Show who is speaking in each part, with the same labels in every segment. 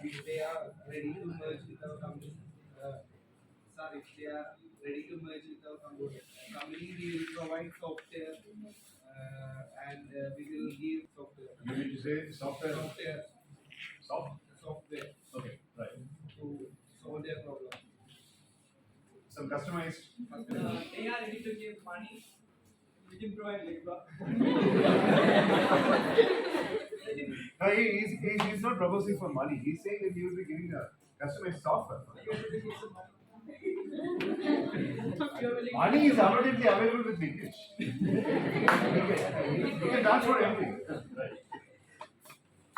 Speaker 1: if they are ready to merge with our company, if they are ready to merge with our company, we will provide software and we will give software.
Speaker 2: You need to say software.
Speaker 1: Software.
Speaker 2: Okay, right.
Speaker 1: To solve their problem.
Speaker 2: Some customized.
Speaker 1: They are ready to give money. We can provide labor.
Speaker 2: No, he's not proposing for money. He's saying that he will be giving a customized software. Money is abundantly available with English. You can dance for anything. Right.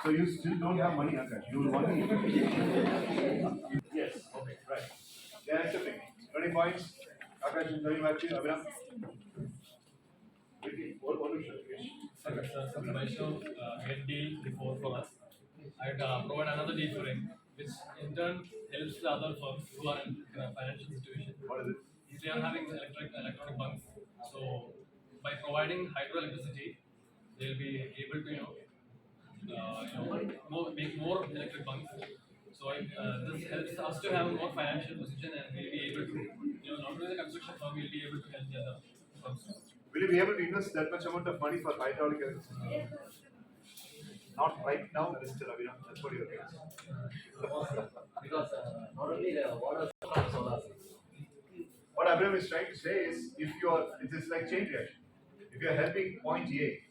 Speaker 2: So you still don't have money, Akash. You will want money. Yes. Okay. Right. They are accepting. 20 points. Akash is very much. Abhiram. What do you say?
Speaker 3: Okay, so Vaishnav get deal before for us. I'd provide another deal for him, which in turn helps the other firms who are in a financial situation.
Speaker 2: What is it?
Speaker 3: They are having electronic bunks. So by providing hydroelectricity, they'll be able to make more electric bunks. So this helps us to have a more financial position, and we'll be able to, not only the construction firm, we'll be able to help the other firms.
Speaker 2: Will you be able to invest that much amount of money for hydraulic electricity? Not right now, Mr. Abhiram. That's what you're saying.
Speaker 4: Because not only the water solar.
Speaker 2: What Abhiram is trying to say is, it is like chain reaction. If you are helping point A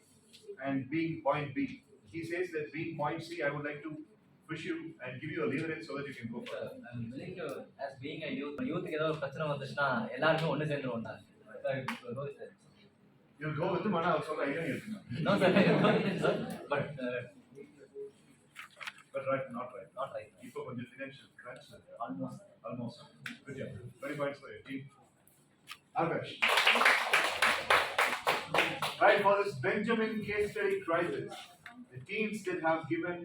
Speaker 2: and being point B, he says that being point C, I would like to push you and give you a leverage so that you can go further.
Speaker 4: I'm willing to, as being a youth ஏதாவது பிரச்சனை வந்துச்சுன்னா எல்லாருமே ஒண்ணு சேர்ந்துருவோம்.
Speaker 2: You'll go with the mana also, I know.
Speaker 4: No sir, but
Speaker 2: right, not right.
Speaker 4: Not right.
Speaker 2: Keep up on the financial crunch.
Speaker 4: Almost.
Speaker 2: Good job. 20 points for your team. Akash. Right, for this Benjamin case study crisis, the teams that have given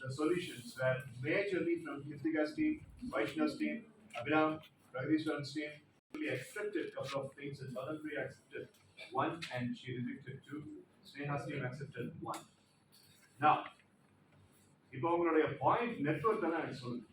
Speaker 2: the solutions were majorly from Hithika's team, Vaishnav's team, Abhiram, Pragdishwaran's team. We accepted a couple of things, and Madhanpriya accepted one, and she rejected two. Sneha's team accepted one. Now, இப்போ உங்களுடைய point network தானே எனக்கு சொல்லுங்க.